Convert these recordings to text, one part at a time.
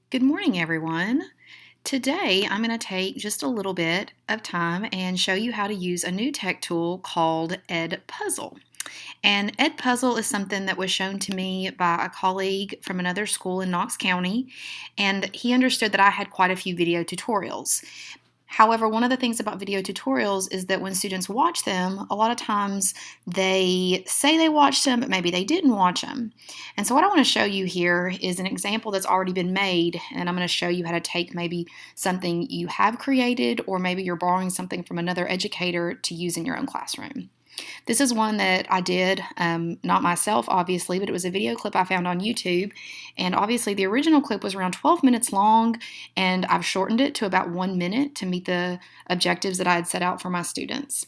Good morning, everyone. Today, I'm going to take just a little bit of time and show you how to use a new tech tool called EDPuzzle. And EDPuzzle is something that was shown to me by a colleague from another school in Knox County, and he understood that I had quite a few video tutorials. However, one of the things about video tutorials is that when students watch them, a lot of times they say they watched them, but maybe they didn't watch them. And so what I want to show you here is an example that's already been made, and I'm going to show you how to take maybe something you have created, or maybe you're borrowing something from another educator to use in your own classroom. This is one that I did, not myself, obviously, but it was a video clip I found on YouTube. And obviously, the original clip was around 12 minutes long, and I've shortened it to about 1 minute to meet the objectives that I had set out for my students.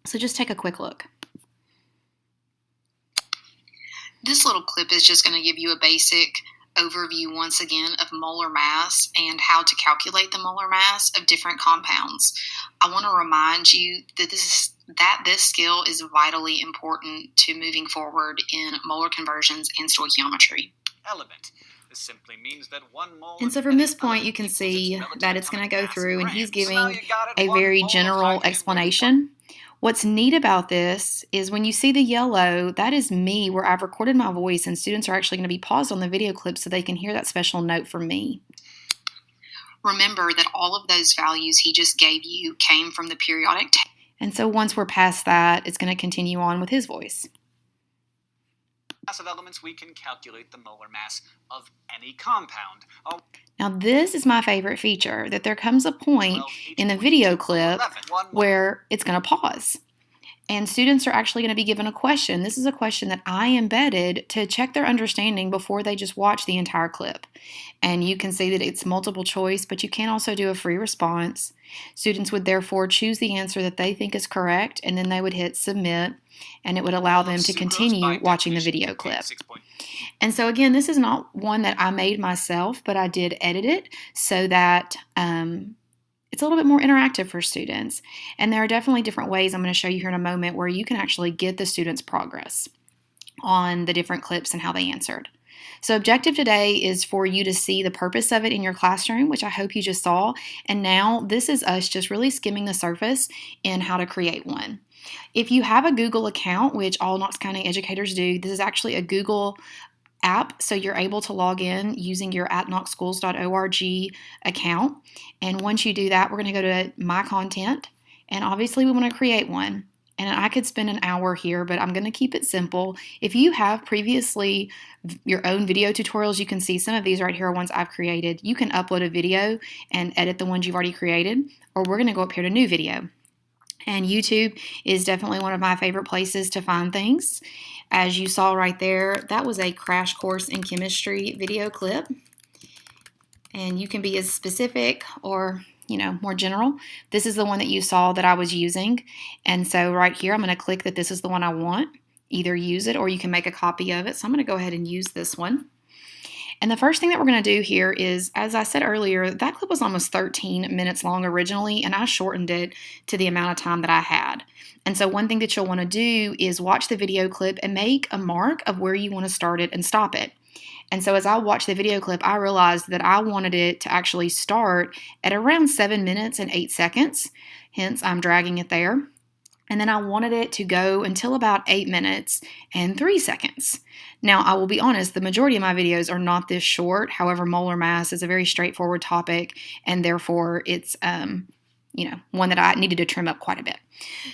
So just take a quick look. This little clip is just going to give you a basic overview once again of molar mass and how to calculate the molar mass of different compounds. I want to remind you that this skill is vitally important to moving forward in molar conversions and stoichiometry. Element. This simply means that 1 mole. And so from this point you can see that it's going to go through, and he's giving a very general explanation. What's neat about this is when you see the yellow, that is me, where I've recorded my voice, and students are actually going to be paused on the video clip so they can hear that special note from me. Remember that all of those values he just gave you came from the periodic table. And so once we're past that, it's going to continue on with his voice. Mass of elements, we can calculate the molar mass of any compound. Now this is my favorite feature, that there comes a point in the video clip where it's going to pause. And students are actually going to be given a question. This is a question that I embedded to check their understanding before they just watch the entire clip. And you can see that it's multiple choice, but you can also do a free response. Students would therefore choose the answer that they think is correct, and then they would hit submit, and it would allow them to continue watching the video clip. And so again, this is not one that I made myself, but I did edit it so that it's a little bit more interactive for students. And there are definitely different ways I'm going to show you here in a moment where you can actually get the students' progress on the different clips and how they answered. So objective today is for you to see the purpose of it in your classroom, which I hope you just saw. And now this is us just really skimming the surface in how to create one. If you have a Google account, which all Knox County educators do, this is actually a Google app, so you're able to log in using your @knoxschools.org account. And once you do that, we're going to go to My Content, and obviously we want to create one. And I could spend an hour here, but I'm going to keep it simple. If you have previously your own video tutorials, you can see some of these right here are ones I've created. You can upload a video and edit the ones you've already created, or we're going to go up here to New Video. And YouTube is definitely one of my favorite places to find things. As you saw right there, that was a crash course in chemistry video clip. And you can be as specific or, more general. This is the one that you saw that I was using. And so right here, I'm going to click that this is the one I want. Either use it or you can make a copy of it. So I'm going to go ahead and use this one. And the first thing that we're going to do here is, as I said earlier, that clip was almost 13 minutes long originally, and I shortened it to the amount of time that I had. And so one thing that you'll want to do is watch the video clip and make a mark of where you want to start it and stop it. And so as I watched the video clip, I realized that I wanted it to actually start at around 7 minutes and 8 seconds. Hence, I'm dragging it there. And then I wanted it to go until about 8 minutes and 3 seconds. Now, I will be honest, the majority of my videos are not this short. However, molar mass is a very straightforward topic, and therefore it's one that I needed to trim up quite a bit.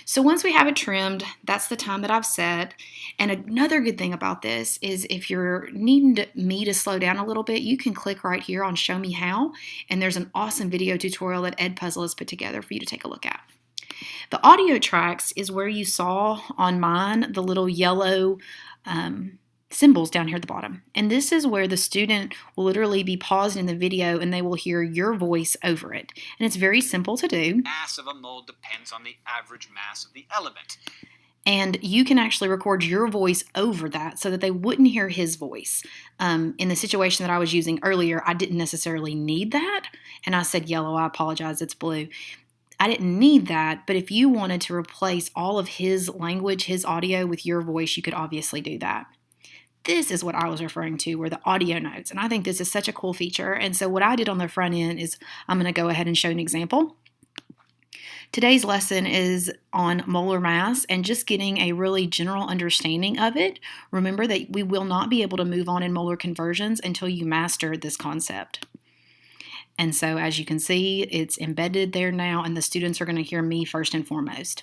So once we have it trimmed, that's the time that I've set. And another good thing about this is if you're needing me to slow down a little bit, you can click right here on Show Me How, and there's an awesome video tutorial that EDPuzzle has put together for you to take a look at. The audio tracks is where you saw on mine the little yellow symbols down here at the bottom. And this is where the student will literally be paused in the video and they will hear your voice over it. And it's very simple to do. Mass of a mole depends on the average mass of the element. And you can actually record your voice over that so that they wouldn't hear his voice. In the situation that I was using earlier, I didn't necessarily need that. And I said yellow, I apologize, it's blue. I didn't need that, but if you wanted to replace all of his language, his audio with your voice, you could obviously do that. This is what I was referring to, were the audio notes. And I think this is such a cool feature. And so what I did on the front end is I'm going to go ahead and show an example. Today's lesson is on molar mass and just getting a really general understanding of it. Remember that we will not be able to move on in molar conversions until you master this concept. And so as you can see, it's embedded there now, and the students are going to hear me first and foremost.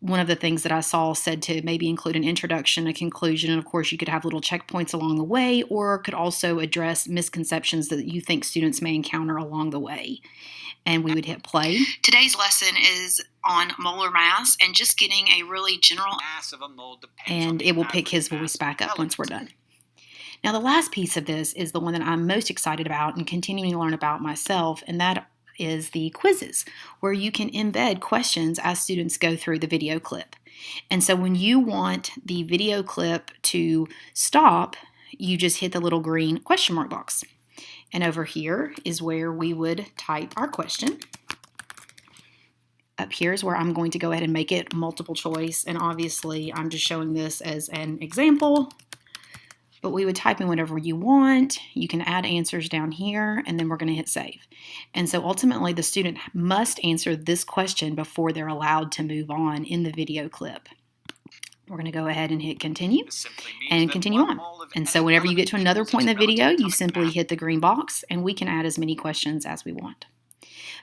One of the things that I saw said to maybe include an introduction, a conclusion, and of course you could have little checkpoints along the way, or could also address misconceptions that you think students may encounter along the way. And we would hit play. Today's lesson is on molar mass and just getting a really general Mass of a mold depends on and the it will pick average his mass voice of back up once we're elements. done. Now the last piece of this is the one that I'm most excited about and continuing to learn about myself, and that is the quizzes, where you can embed questions as students go through the video clip. And so when you want the video clip to stop, you just hit the little green question mark box. And over here is where we would type our question. Up here is where I'm going to go ahead and make it multiple choice. And obviously I'm just showing this as an example, but we would type in whatever you want. You can add answers down here, and then we're going to hit save. And so ultimately the student must answer this question before they're allowed to move on in the video clip. We're going to go ahead and hit continue and continue on. And so whenever you get to another point in the video, you simply hit the green box and we can add as many questions as we want.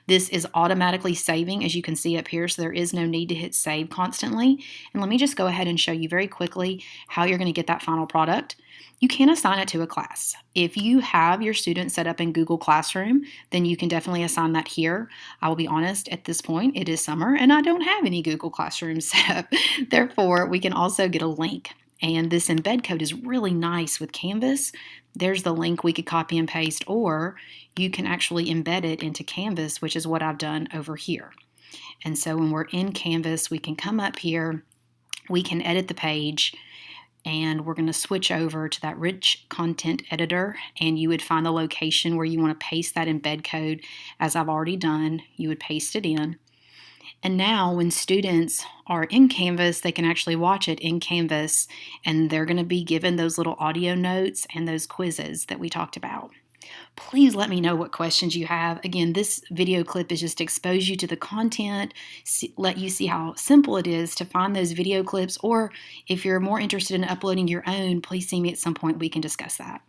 This is automatically saving, as you can see up here, so there is no need to hit save constantly. And let me just go ahead and show you very quickly how you're going to get that final product. You can assign it to a class. If you have your students set up in Google Classroom, then you can definitely assign that here. I will be honest, at this point, it is summer and I don't have any Google Classroom set up. Therefore, we can also get a link. And this embed code is really nice with Canvas. There's the link we could copy and paste, or you can actually embed it into Canvas, which is what I've done over here. And so when we're in Canvas, we can come up here, we can edit the page, and we're going to switch over to that rich content editor, and you would find the location where you want to paste that embed code. As I've already done, you would paste it in. And now when students are in Canvas, they can actually watch it in Canvas, and they're going to be given those little audio notes and those quizzes that we talked about. Please let me know what questions you have. Again, this video clip is just to expose you to the content, let you see how simple it is to find those video clips, or if you're more interested in uploading your own, please see me at some point. We can discuss that.